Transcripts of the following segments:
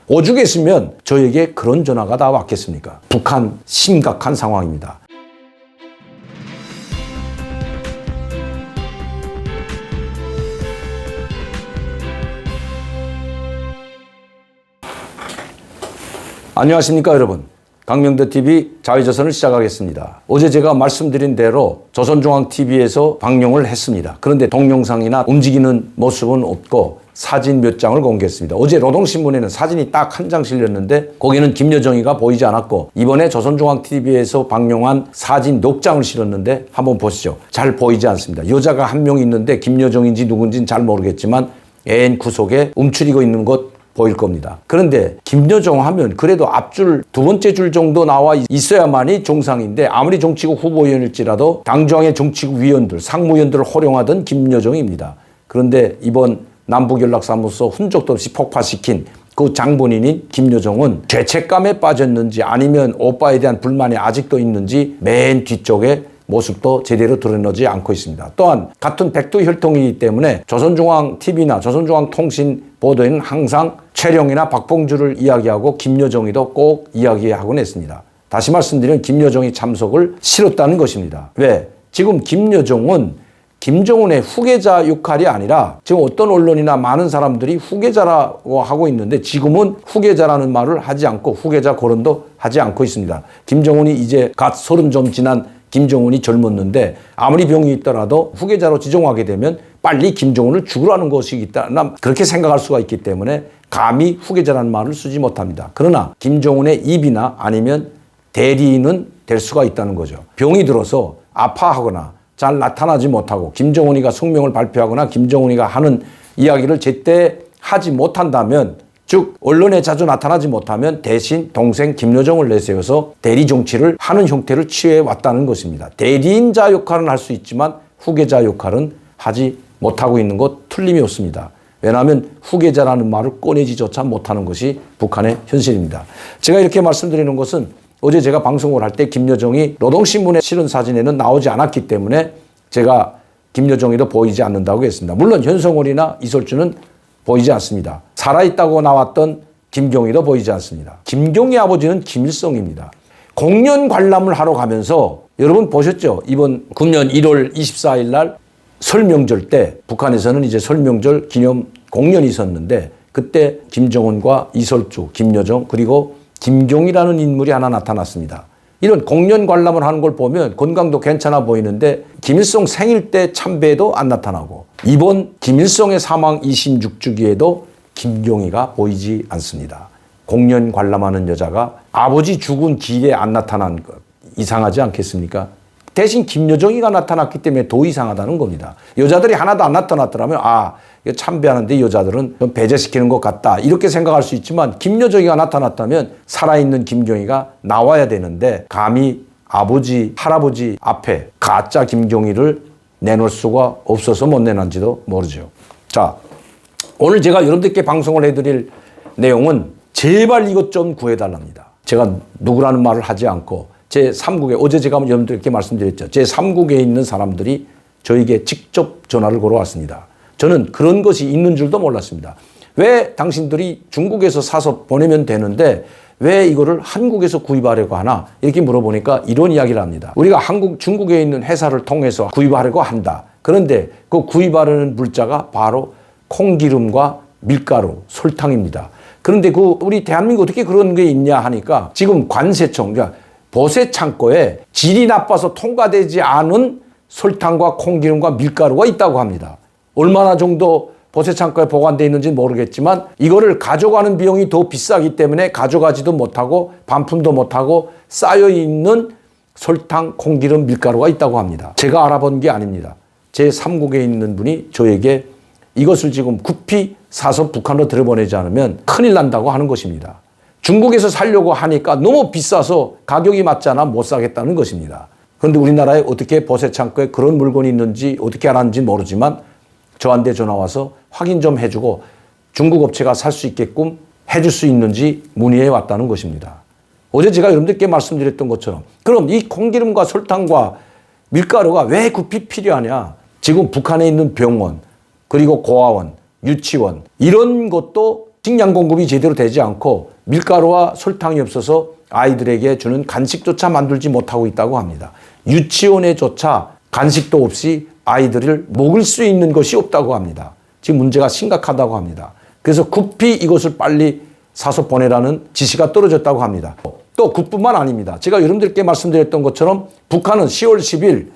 오죽했으면 저에게 그런 전화가 다 왔겠습니까? 북한 심각한 상황입니다. 안녕하십니까 여러분. 강명대TV 자유조선을 시작하겠습니다. 어제 제가 말씀드린 대로 조선중앙TV에서 방영을 했습니다. 그런데 동영상이나 움직이는 모습은 없고 사진 몇 장을 공개했습니다. 어제 노동신문에는 사진이 딱 한 장 실렸는데 거기는 김여정이가 보이지 않았고, 이번에 조선중앙TV에서 방영한 사진 몇 장을 실었는데 한번 보시죠. 잘 보이지 않습니다. 여자가 한 명 있는데 김여정인지 누군지는 잘 모르겠지만 애인 구석에 움츠리고 있는 것 보일 겁니다. 그런데 김여정 하면 그래도 앞줄 두 번째 줄 정도 나와 있어야만이 정상인데, 아무리 정치국 후보위원일지라도 당정의 정치국 위원들, 상무위원들을 호령하던 김여정입니다. 그런데 이번 남북연락사무소 흔적도 없이 폭파시킨 그 장본인인 김여정은 죄책감에 빠졌는지 아니면 오빠에 대한 불만이 아직도 있는지 맨 뒤쪽에 모습도 제대로 드러나지 않고 있습니다. 또한 같은 백두혈통이기 때문에 조선중앙TV나 조선중앙통신 보도에는 항상 최룡이나 박봉주를 이야기하고 김여정이도 꼭 이야기하곤 했습니다. 다시 말씀드리면 김여정이 참석을 싫었다는 것입니다. 왜? 지금 김여정은 김정은의 후계자 역할이 아니라, 지금 어떤 언론이나 많은 사람들이 후계자라고 하고 있는데 지금은 후계자라는 말을 하지 않고 후계자 거론도 하지 않고 있습니다. 김정은이 이제 갓 30 좀 지난 김정은이 젊었는데 아무리 병이 있더라도 후계자로 지정하게 되면 빨리 김정은을 죽으라는 것이겠다, 그렇게 생각할 수가 있기 때문에 감히 후계자라는 말을 쓰지 못합니다. 그러나 김정은의 입이나 아니면 대리인은 될 수가 있다는 거죠. 병이 들어서 아파하거나 잘 나타나지 못하고 김정은이가 성명을 발표하거나 김정은이가 하는 이야기를 제때 하지 못한다면, 즉 언론에 자주 나타나지 못하면 대신 동생 김여정을 내세워서 대리 정치를 하는 형태를 취해 왔다는 것입니다. 대리인자 역할은 할 수 있지만 후계자 역할은 하지 못하고 있는 것 틀림이 없습니다. 왜냐하면 후계자라는 말을 꺼내지조차 못하는 것이 북한의 현실입니다. 제가 이렇게 말씀드리는 것은 어제 제가 방송을 할 때 김여정이 노동신문에 실은 사진에는 나오지 않았기 때문에 제가 김여정이도 보이지 않는다고 했습니다. 물론 현성월이나 이설주는 보이지 않습니다. 살아있다고 나왔던 김경희도 보이지 않습니다. 김경희 아버지는 김일성입니다. 공연 관람을 하러 가면서, 여러분 보셨죠? 이번 금년 1월 24일 날 설명절 때 북한에서는 이제 설명절 기념 공연이 있었는데, 그때 김정은과 이설주, 김여정 그리고 김경희라는 인물이 하나 나타났습니다. 이런 공연 관람을 하는 걸 보면 건강도 괜찮아 보이는데 김일성 생일 때 참배도 안 나타나고, 이번 김일성의 사망 26주기에도 김경희가 보이지 않습니다. 공연 관람하는 여자가 아버지 죽은 길에 안 나타난 것 이상하지 않겠습니까? 대신 김여정이가 나타났기 때문에 더 이상하다는 겁니다. 여자들이 하나도 안 나타났더라면 이거 참배하는데 여자들은 좀 배제시키는 것 같다, 이렇게 생각할 수 있지만 김여정이가 나타났다면 살아있는 김경희가 나와야 되는데 감히 아버지, 할아버지 앞에 가짜 김경희를 내놓을 수가 없어서 못 내놨는지도 모르죠. 자, 오늘 제가 여러분들께 방송을 해드릴 내용은 제발 이것 좀 구해달랍니다. 제가 누구라는 말을 하지 않고 제3국에, 어제 제가 여러분들께 말씀드렸죠. 제3국에 있는 사람들이 저에게 직접 전화를 걸어왔습니다. 저는 그런 것이 있는 줄도 몰랐습니다. 왜 당신들이 중국에서 사서 보내면 되는데 왜 이거를 한국에서 구입하려고 하나, 이렇게 물어보니까 이런 이야기를 합니다. 우리가 중국에 있는 회사를 통해서 구입하려고 한다. 그런데 그 구입하려는 물자가 바로 콩기름과 밀가루, 설탕입니다. 그런데 우리 대한민국 어떻게 그런 게 있냐 하니까, 지금 관세청, 그러니까 보세 창고에 질이 나빠서 통과되지 않은 설탕과 콩기름과 밀가루가 있다고 합니다. 얼마나 정도 보세 창고에 보관되어 있는지 모르겠지만 이거를 가져가는 비용이 더 비싸기 때문에 가져가지도 못하고 반품도 못하고 쌓여있는 설탕, 콩기름, 밀가루가 있다고 합니다. 제가 알아본 게 아닙니다. 제3국에 있는 분이 저에게 이것을 지금 급히 사서 북한으로 들여보내지 않으면 큰일 난다고 하는 것입니다. 중국에서 사려고 하니까 너무 비싸서 가격이 맞지 않아 못 사겠다는 것입니다. 그런데 우리나라에 어떻게 보세 창고에 그런 물건이 있는지 어떻게 알았는지 모르지만 저한테 전화 와서 확인 좀 해주고 중국 업체가 살 수 있게끔 해줄 수 있는지 문의해 왔다는 것입니다. 어제 제가 여러분들께 말씀드렸던 것처럼, 그럼 이 콩기름과 설탕과 밀가루가 왜 급히 필요하냐? 지금 북한에 있는 병원, 그리고 고아원, 유치원, 이런 것도 식량 공급이 제대로 되지 않고 밀가루와 설탕이 없어서 아이들에게 주는 간식조차 만들지 못하고 있다고 합니다. 유치원에조차 간식도 없이 아이들을 먹을 수 있는 것이 없다고 합니다. 지금 문제가 심각하다고 합니다. 그래서 급히 이것을 빨리 사서 보내라는 지시가 떨어졌다고 합니다. 또 그뿐만 아닙니다. 제가 여러분들께 말씀드렸던 것처럼 북한은 10월 10일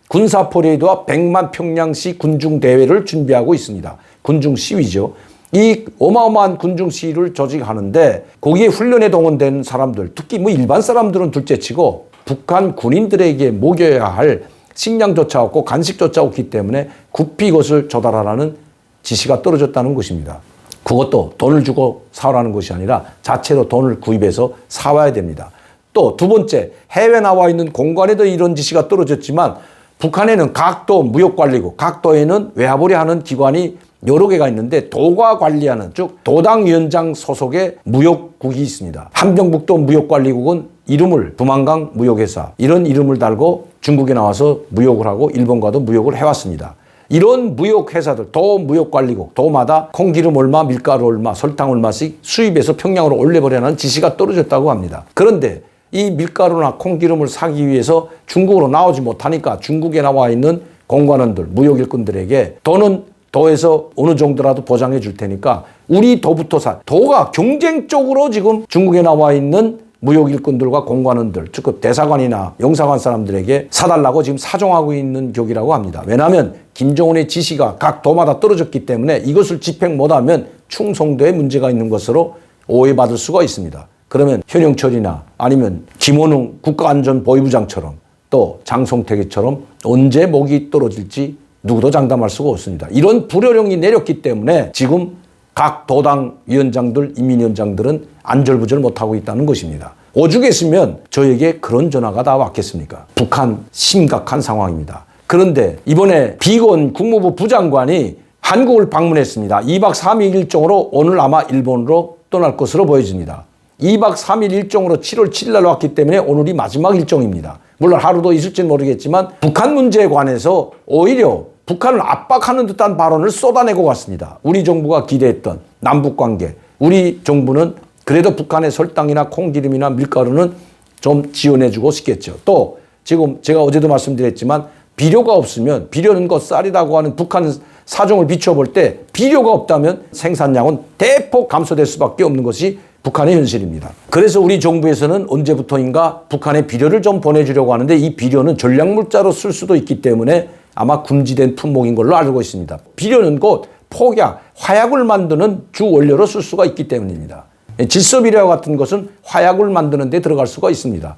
군사 퍼레이드와 100만 평양시 군중 대회를 준비하고 있습니다. 군중 시위죠. 이 어마어마한 군중 시위를 조직하는데 거기에 훈련에 동원된 사람들, 특히 뭐 일반 사람들은 둘째치고 북한 군인들에게 먹여야 할 식량조차 없고 간식조차 없기 때문에 급히 이것을 조달하라는 지시가 떨어졌다는 것입니다. 그것도 돈을 주고 사오라는 것이 아니라 자체로 돈을 구입해서 사와야 됩니다. 또 두 번째, 해외 나와 있는 공관에도 이런 지시가 떨어졌지만 북한에는 각도 무역관리국, 각도에는 외화벌이 하는 기관이 여러 개가 있는데 도가 관리하는, 즉 도당위원장 소속의 무역국이 있습니다. 한병북도 무역관리국은 이름을 두만강 무역회사 이런 이름을 달고 중국에 나와서 무역을 하고 일본과도 무역을 해왔습니다. 이런 무역회사들, 도 무역관리국, 도마다 콩기름 얼마, 밀가루 얼마, 설탕 얼마씩 수입해서 평양으로 올려버리라는 지시가 떨어졌다고 합니다. 그런데 이 밀가루나 콩기름을 사기 위해서 중국으로 나오지 못하니까 중국에 나와 있는 공관원들, 무역일꾼들에게 도는 도에서 어느 정도라도 보장해 줄 테니까 우리 도부터 사. 도가 경쟁적으로 지금 중국에 나와 있는 무역일꾼들과 공관원들, 즉 대사관이나 영사관 사람들에게 사달라고 지금 사정하고 있는 격이라고 합니다. 왜냐하면 김정은의 지시가 각 도마다 떨어졌기 때문에 이것을 집행 못하면 충성도에 문제가 있는 것으로 오해받을 수가 있습니다. 그러면 현영철이나 아니면 김원웅 국가안전보위부장처럼 또 장성택이처럼 언제 목이 떨어질지 누구도 장담할 수가 없습니다. 이런 불효령이 내렸기 때문에 지금 각 도당 위원장들, 인민위원장들은 안절부절 못하고 있다는 것입니다. 오죽했으면 저에게 그런 전화가 다 왔겠습니까? 북한 심각한 상황입니다. 그런데 이번에 비건 국무부 부장관이 한국을 방문했습니다. 2박 3일 일정으로 오늘 아마 일본으로 떠날 것으로 보여집니다. 2박 3일 일정으로 7월 7일 날 왔기 때문에 오늘이 마지막 일정입니다. 물론 하루도 있을지는 모르겠지만 북한 문제에 관해서 오히려 북한을 압박하는 듯한 발언을 쏟아내고 왔습니다. 우리 정부가 기대했던 남북관계, 우리 정부는 그래도 북한의 설탕이나 콩기름이나 밀가루는 좀 지원해주고 싶겠죠. 또 지금 제가 어제도 말씀드렸지만 비료가 없으면, 비료는 것 쌀이라고 하는 북한 사정을 비춰볼 때 비료가 없다면 생산량은 대폭 감소될 수밖에 없는 것이 북한의 현실입니다. 그래서 우리 정부에서는 언제부터인가 북한에 비료를 좀 보내주려고 하는데 이 비료는 전략물자로 쓸 수도 있기 때문에 아마 금지된 품목인 걸로 알고 있습니다. 비료는 곧 폭약, 화약을 만드는 주 원료로 쓸 수가 있기 때문입니다. 질소비료와 같은 것은 화약을 만드는 데 들어갈 수가 있습니다.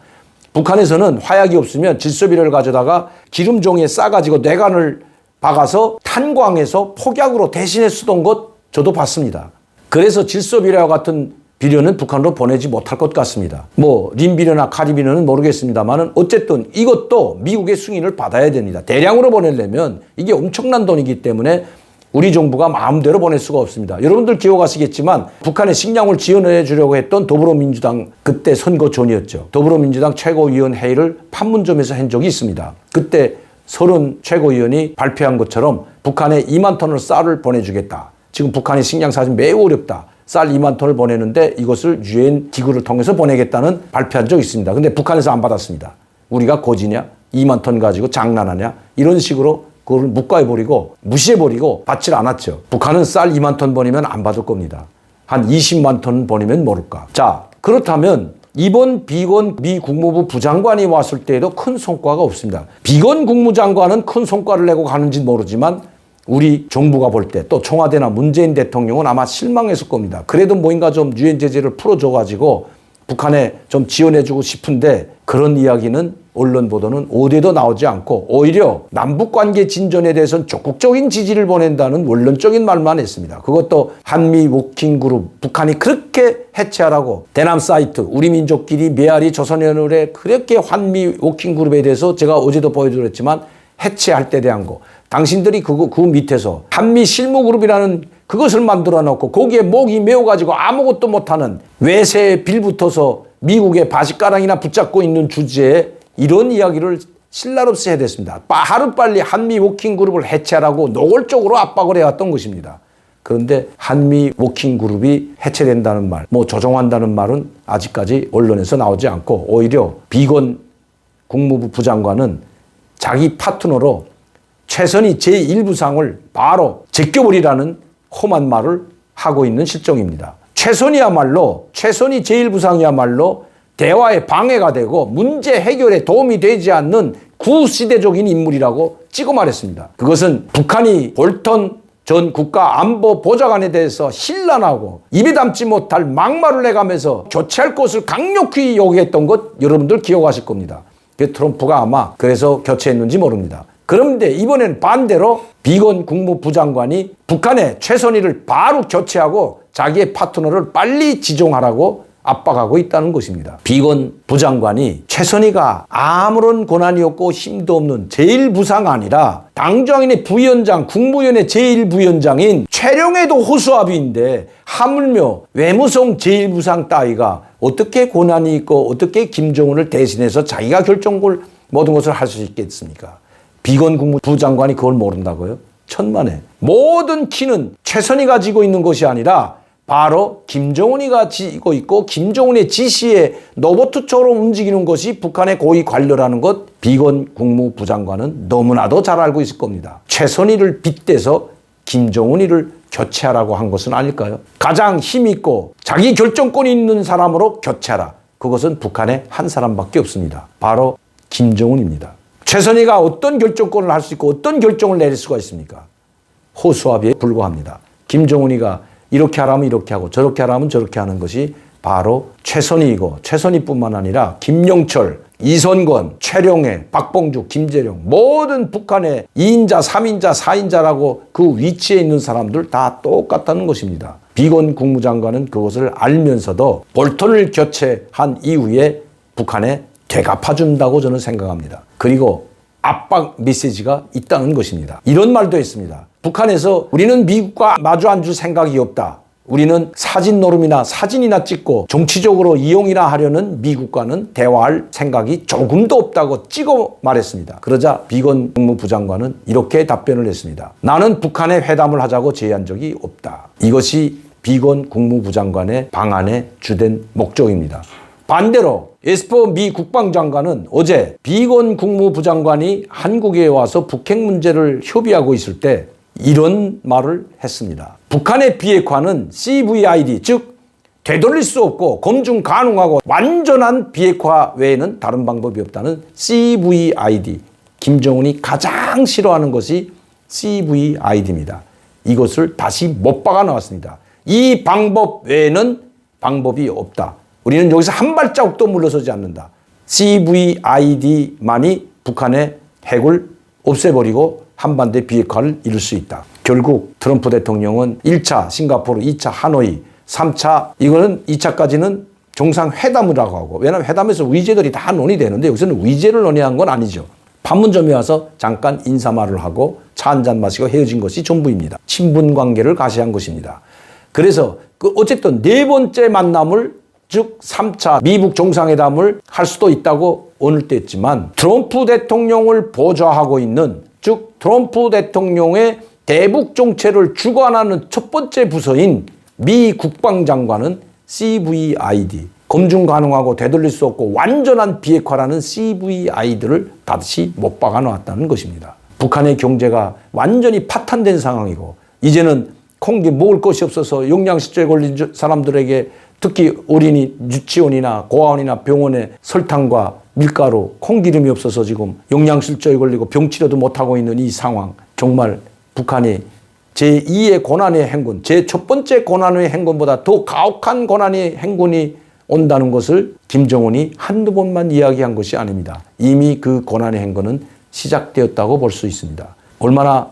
북한에서는 화약이 없으면 질소비료를 가져다가 기름종이에 싸가지고 뇌관을 박아서 탄광해서 폭약으로 대신해 쓰던 것 저도 봤습니다. 그래서 질소비료와 같은 비료는 북한으로 보내지 못할 것 같습니다. 뭐 림비료나 카리비료는 모르겠습니다만 어쨌든 이것도 미국의 승인을 받아야 됩니다. 대량으로 보내려면 이게 엄청난 돈이기 때문에 우리 정부가 마음대로 보낼 수가 없습니다. 여러분들 기억하시겠지만 북한에 식량을 지원해 주려고 했던 더불어민주당 그때 선거 전이었죠. 더불어민주당 최고위원회의를 판문점에서 한 적이 있습니다. 그때 서른 최고위원이 발표한 것처럼 북한에 2만 톤을 쌀을 보내주겠다. 지금 북한의 식량 사정이 매우 어렵다. 쌀 2만 톤을 보내는데 이것을 유엔 기구를 통해서 보내겠다는 발표한 적이 있습니다. 근데 북한에서 안 받았습니다. 우리가 거지냐? 2만 톤 가지고 장난하냐? 이런 식으로 그걸 묵과해버리고 무시해버리고 받질 않았죠. 북한은 쌀 2만 톤 보내면 안 받을 겁니다. 한 20만 톤 보내면 모를까. 자, 그렇다면 이번 비건 미 국무부 부장관이 왔을 때에도 큰 성과가 없습니다. 비건 국무장관은 큰 성과를 내고 가는지 모르지만 우리 정부가 볼 때 또 청와대나 문재인 대통령은 아마 실망했을 겁니다. 그래도 뭔가 좀 유엔 제재를 풀어줘가지고 북한에 좀 지원해주고 싶은데 그런 이야기는 언론 보도는 어디에도 나오지 않고 오히려 남북관계 진전에 대해서는 적극적인 지지를 보낸다는 원론적인 말만 했습니다. 그것도 한미 워킹그룹, 북한이 그렇게 해체하라고 대남 사이트, 우리 민족끼리 메아리 조선연을에 그렇게 한미 워킹그룹에 대해서 제가 어제도 보여드렸지만 해체할 때 대한 거. 당신들이 그 밑에서 한미 실무그룹이라는 그것을 만들어 놓고 거기에 목이 메어가지고 아무것도 못하는 외세에 빌붙어서 미국의 바지가랑이나 붙잡고 있는 주제에 이런 이야기를 신랄 없이 해야 됐습니다. 하루빨리 한미 워킹그룹을 해체하라고 노골적으로 압박을 해왔던 것입니다. 그런데 한미 워킹그룹이 해체된다는 말, 뭐 조정한다는 말은 아직까지 언론에서 나오지 않고 오히려 비건 국무부 부장관은 자기 파트너로 최선희 제1부상을 바로 제껴버리라는 험한 말을 하고 있는 실정입니다. 최선희 제1부상이야말로 대화에 방해가 되고 문제 해결에 도움이 되지 않는 구시대적인 인물이라고 찍어 말했습니다. 그것은 북한이 볼턴 전 국가안보보좌관에 대해서 신란하고 입에 담지 못할 막말을 내가면서 교체할 것을 강력히 요구했던 것 여러분들 기억하실 겁니다. 트럼프가 아마 그래서 교체했는지 모릅니다. 그런데 이번엔 반대로 비건 국무부장관이 북한의 최선희를 바로 교체하고 자기의 파트너를 빨리 지정하라고 압박하고 있다는 것입니다. 비건 부장관이 최선희가 아무런 권한이 없고 힘도 없는 제1부상 아니라 당정인의 부위원장, 국무위원회 제1부위원장인 최룡해도 호수아비인데 하물며 외무성 제1부상 따위가 어떻게 권한이 있고 어떻게 김정은을 대신해서 자기가 결정을 모든 것을 할 수 있겠습니까? 비건 국무부장관이 그걸 모른다고요? 천만에. 모든 키는 최선희가 지고 있는 것이 아니라 바로 김정은이가 지고 있고 김정은의 지시에 로봇처럼 움직이는 것이 북한의 고위 관료라는 것 비건 국무부장관은 너무나도 잘 알고 있을 겁니다. 최선희를 빗대서 김정은이를 교체하라고 한 것은 아닐까요? 가장 힘있고 자기 결정권이 있는 사람으로 교체하라. 그것은 북한에 한 사람밖에 없습니다. 바로 김정은입니다. 최선희가 어떤 결정권을 할 수 있고 어떤 결정을 내릴 수가 있습니까? 호수아비에 불과합니다. 김정은이가 이렇게 하라면 이렇게 하고 저렇게 하라면 저렇게 하는 것이 바로 최선희이고 최선희뿐만 아니라 김영철, 이선권, 최룡해, 박봉주, 김재룡 모든 북한의 2인자, 3인자, 4인자라고 그 위치에 있는 사람들 다 똑같다는 것입니다. 비건 국무장관은 그것을 알면서도 볼턴을 교체한 이후에 북한에 되갚아준다고 저는 생각합니다. 그리고 압박 메시지가 있다는 것입니다. 이런 말도 했습니다. 북한에서 우리는 미국과 마주 앉을 생각이 없다. 우리는 사진 노름이나 사진이나 찍고 정치적으로 이용이나 하려는 미국과는 대화할 생각이 조금도 없다고 찍어 말했습니다. 그러자 비건 국무부장관은 이렇게 답변을 했습니다. 나는 북한에 회담을 하자고 제의한 적이 없다. 이것이 비건 국무부장관의 방안의 주된 목적입니다. 반대로 에스퍼 미 국방장관은 어제 비건 국무부장관이 한국에 와서 북핵 문제를 협의하고 있을 때 이런 말을 했습니다. 북한의 비핵화는 CVID, 즉 되돌릴 수 없고 검증 가능하고 완전한 비핵화 외에는 다른 방법이 없다는 CVID. 김정은이 가장 싫어하는 것이 CVID입니다. 이것을 다시 못 박아 나왔습니다. 이 방법 외에는 방법이 없다. 우리는 여기서 한 발자국도 물러서지 않는다. CVID만이 북한의 핵을 없애버리고 한반도의 비핵화를 이룰 수 있다. 결국 트럼프 대통령은 1차 싱가포르, 2차 하노이, 3차 이거는 2차까지는 정상회담이라고 하고 왜냐하면 회담에서 위제들이 다 논의되는데 여기서는 위제를 논의한 건 아니죠. 판문점에 와서 잠깐 인사말을 하고 차 한잔 마시고 헤어진 것이 전부입니다. 친분 관계를 가시한 것입니다. 그래서 어쨌든 네 번째 만남을 즉 3차 미북 정상회담을 할 수도 있다고 오늘 때 했지만 트럼프 대통령을 보좌하고 있는 즉 트럼프 대통령의 대북 정책을 주관하는 첫 번째 부서인 미 국방장관은 CVID 검증 가능하고 되돌릴 수 없고 완전한 비핵화라는 CVID를 다시 못 박아 놓았다는 것입니다. 북한의 경제가 완전히 파탄된 상황이고 이제는 콩기 먹을 것이 없어서 영양실조에 걸린 사람들에게 특히 어린이 유치원이나 고아원이나 병원에 설탕과 밀가루, 콩기름이 없어서 지금 영양실조에 걸리고 병치료도 못하고 있는 이 상황 정말 북한이 제2의 고난의 행군, 제1 번째 고난의 행군보다 더 가혹한 고난의 행군이 온다는 것을 김정은이 한두 번만 이야기한 것이 아닙니다. 이미 그 고난의 행군은 시작되었다고 볼 수 있습니다. 얼마나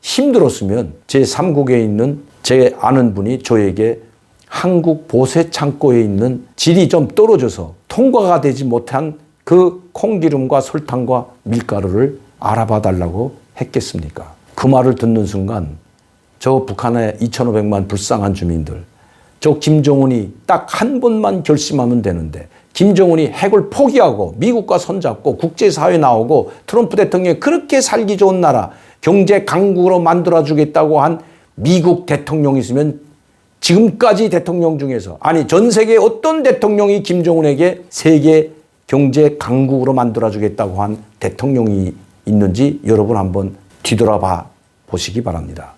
힘들었으면 제3국에 있는 제 아는 분이 저에게 한국 보세 창고에 있는 질이 좀 떨어져서 통과가 되지 못한 그 콩기름과 설탕과 밀가루를 알아봐 달라고 했겠습니까? 그 말을 듣는 순간 저 북한의 2,500만 불쌍한 주민들, 저 김정은이 딱 한 번만 결심하면 되는데 김정은이 핵을 포기하고 미국과 손잡고 국제사회 나오고 트럼프 대통령이 그렇게 살기 좋은 나라, 경제 강국으로 만들어주겠다고 한 미국 대통령이 있으면 지금까지 대통령 중에서 아니 전 세계 어떤 대통령이 김정은에게 세계 경제 강국으로 만들어주겠다고 한 대통령이 있는지 여러분 한번 뒤돌아봐 보시기 바랍니다.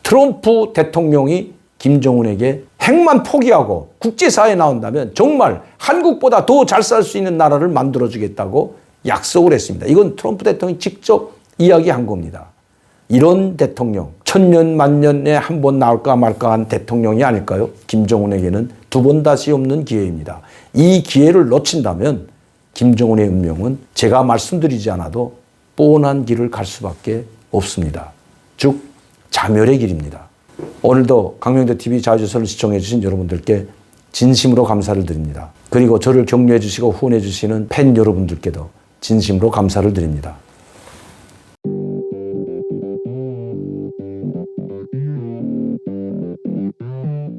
트럼프 대통령이 김정은에게 핵만 포기하고 국제사회에 나온다면 정말 한국보다 더 잘 살 수 있는 나라를 만들어주겠다고 약속을 했습니다. 이건 트럼프 대통령이 직접 이야기한 겁니다. 이런 대통령, 천년 만년에 한 번 나올까 말까 한 대통령이 아닐까요? 김정은에게는 두 번 다시 없는 기회입니다. 이 기회를 놓친다면 김정은의 운명은 제가 말씀드리지 않아도 뻔한 길을 갈 수밖에 없습니다. 즉 자멸의 길입니다. 오늘도 강명대TV 자유조선을 시청해 주신 여러분들께 진심으로 감사를 드립니다. 그리고 저를 격려해 주시고 후원해 주시는 팬 여러분들께도 진심으로 감사를 드립니다.